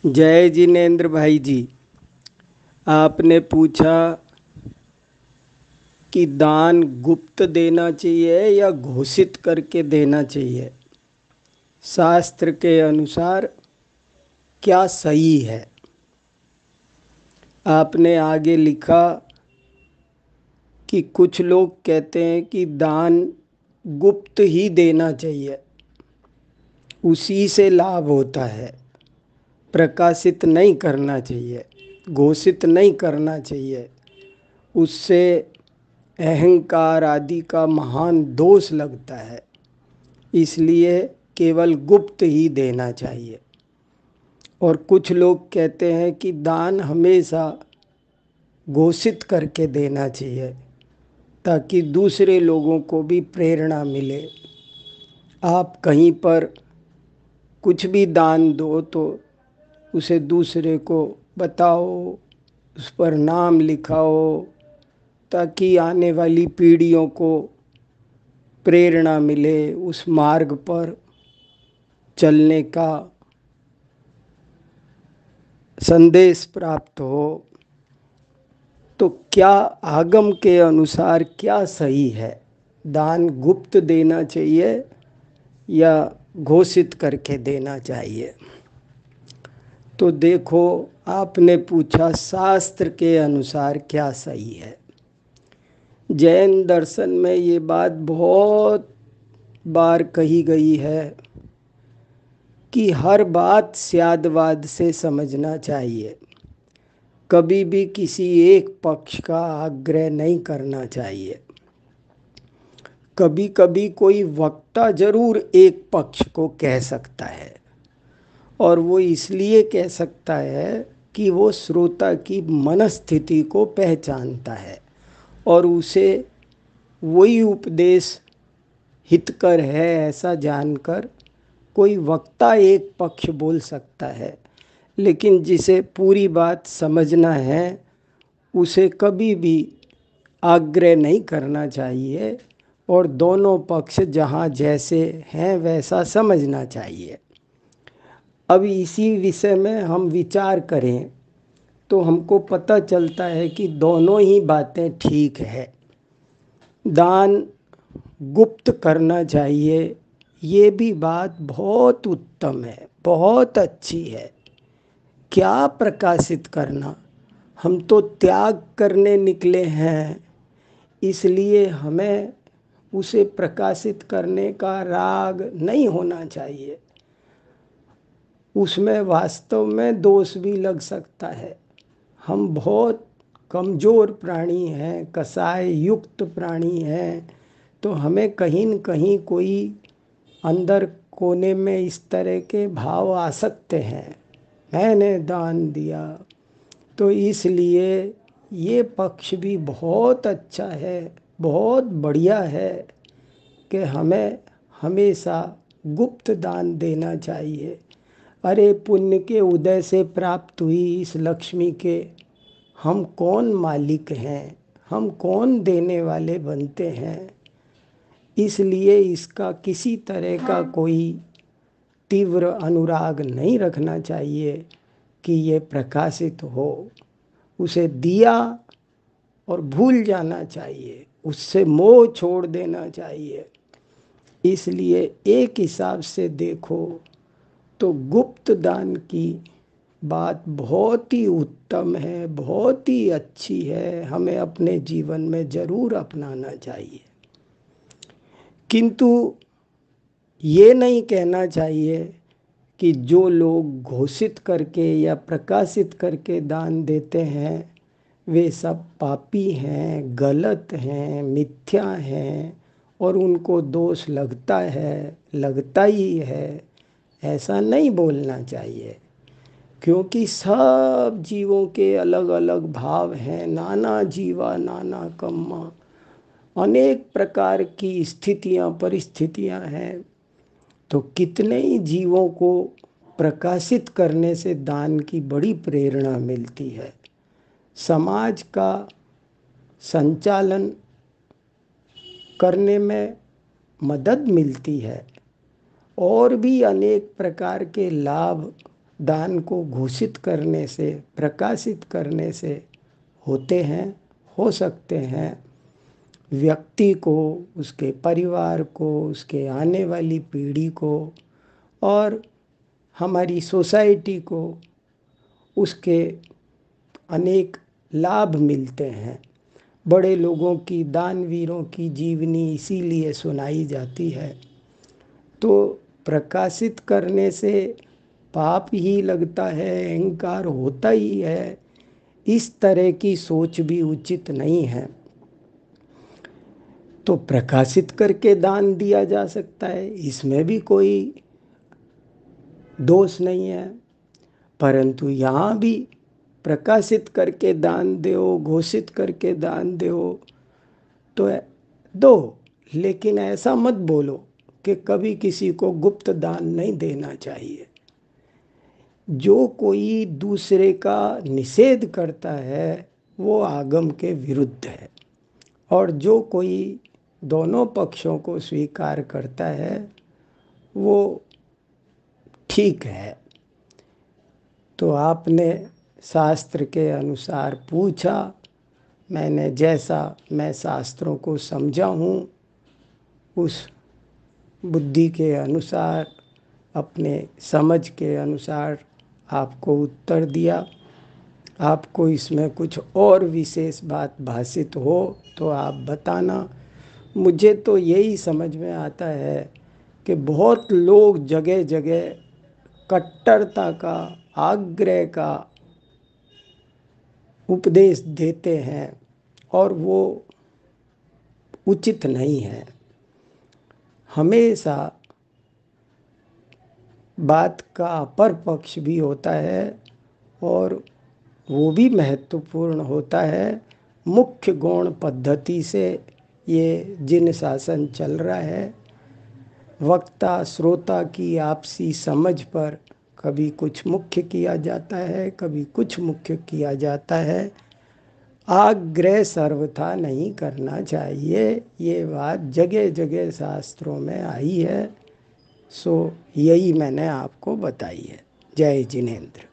जय जिनेन्द्र भाई जी। आपने पूछा कि दान गुप्त देना चाहिए या घोषित करके देना चाहिए। शास्त्र के अनुसार क्या सही है। आपने आगे लिखा कि कुछ लोग कहते हैं कि दान गुप्त ही देना चाहिए, उसी से लाभ होता है, प्रकाशित नहीं करना चाहिए, घोषित नहीं करना चाहिए, उससे अहंकार आदि का महान दोष लगता है, इसलिए केवल गुप्त ही देना चाहिए। और कुछ लोग कहते हैं कि दान हमेशा घोषित करके देना चाहिए ताकि दूसरे लोगों को भी प्रेरणा मिले। आप कहीं पर कुछ भी दान दो तो उसे दूसरे को बताओ, उस पर नाम लिखाओ, ताकि आने वाली पीढ़ियों को प्रेरणा मिले, उस मार्ग पर चलने का संदेश प्राप्त हो। तो क्या आगम के अनुसार क्या सही है, दान गुप्त देना चाहिए या घोषित करके देना चाहिए? तो देखो, आपने पूछा शास्त्र के अनुसार क्या सही है। जैन दर्शन में ये बात बहुत बार कही गई है कि हर बात स्यादवाद से समझना चाहिए, कभी भी किसी एक पक्ष का आग्रह नहीं करना चाहिए। कभी कभी कोई वक्ता जरूर एक पक्ष को कह सकता है, और वो इसलिए कह सकता है कि वो श्रोता की मनस्थिति को पहचानता है और उसे वही उपदेश हितकर है ऐसा जानकर कोई वक्ता एक पक्ष बोल सकता है। लेकिन जिसे पूरी बात समझना है उसे कभी भी आग्रह नहीं करना चाहिए और दोनों पक्ष जहाँ जैसे हैं वैसा समझना चाहिए। अब इसी विषय में हम विचार करें तो हमको पता चलता है कि दोनों ही बातें ठीक है। दान गुप्त करना चाहिए, ये भी बात बहुत उत्तम है, बहुत अच्छी है। क्या प्रकाशित करना, हम तो त्याग करने निकले हैं, इसलिए हमें उसे प्रकाशित करने का राग नहीं होना चाहिए। उसमें वास्तव में दोष भी लग सकता है। हम बहुत कमज़ोर प्राणी हैं, कसाय युक्त प्राणी हैं, तो हमें कहीं न कहीं कोई अंदर कोने में इस तरह के भाव आ सकते हैं, मैंने दान दिया। तो इसलिए ये पक्ष भी बहुत अच्छा है, बहुत बढ़िया है कि हमें हमेशा गुप्त दान देना चाहिए। अरे पुण्य के उदय से प्राप्त हुई इस लक्ष्मी के हम कौन मालिक हैं, हम कौन देने वाले बनते हैं। इसलिए इसका किसी तरह का कोई तीव्र अनुराग नहीं रखना चाहिए कि ये प्रकाशित हो। उसे दिया और भूल जाना चाहिए, उससे मोह छोड़ देना चाहिए। इसलिए एक हिसाब से देखो तो गुप्त दान की बात बहुत ही उत्तम है, बहुत ही अच्छी है, हमें अपने जीवन में ज़रूर अपनाना चाहिए। किंतु ये नहीं कहना चाहिए कि जो लोग घोषित करके या प्रकाशित करके दान देते हैं वे सब पापी हैं, गलत हैं, मिथ्या हैं और उनको दोष लगता है, लगता ही है, ऐसा नहीं बोलना चाहिए। क्योंकि सब जीवों के अलग अलग भाव हैं, नाना जीवा नाना कर्मा, अनेक प्रकार की स्थितियां परिस्थितियां हैं। तो कितने ही जीवों को प्रकाशित करने से दान की बड़ी प्रेरणा मिलती है, समाज का संचालन करने में मदद मिलती है और भी अनेक प्रकार के लाभ दान को घोषित करने से, प्रकाशित करने से होते हैं, हो सकते हैं। व्यक्ति को, उसके परिवार को, उसके आने वाली पीढ़ी को और हमारी सोसाइटी को उसके अनेक लाभ मिलते हैं। बड़े लोगों की, दानवीरों की जीवनी इसीलिए सुनाई जाती है। तो प्रकाशित करने से पाप ही लगता है, अहंकार होता ही है, इस तरह की सोच भी उचित नहीं है। तो प्रकाशित करके दान दिया जा सकता है, इसमें भी कोई दोष नहीं है। परंतु यहाँ भी प्रकाशित करके दान दो, घोषित करके दान दो तो दो, लेकिन ऐसा मत बोलो कि कभी किसी को गुप्त दान नहीं देना चाहिए। जो कोई दूसरे का निषेध करता है वो आगम के विरुद्ध है, और जो कोई दोनों पक्षों को स्वीकार करता है वो ठीक है। तो आपने शास्त्र के अनुसार पूछा, मैंने जैसा मैं शास्त्रों को समझा हूँ उस बुद्धि के अनुसार, अपने समझ के अनुसार आपको उत्तर दिया। आपको इसमें कुछ और विशेष बात भाषित हो तो आप बताना। मुझे तो यही समझ में आता है कि बहुत लोग जगह जगह कट्टरता का, आग्रह का उपदेश देते हैं और वो उचित नहीं है। हमेशा बात का अपर पक्ष भी होता है और वो भी महत्वपूर्ण होता है। मुख्य गौण पद्धति से ये जिन शासन चल रहा है, वक्ता श्रोता की आपसी समझ पर कभी कुछ मुख्य किया जाता है, कभी कुछ मुख्य किया जाता है। आग्रह सर्वथा नहीं करना चाहिए, ये बात जगह जगह शास्त्रों में आई है। सो यही मैंने आपको बताई है। जय जिनेंद्र।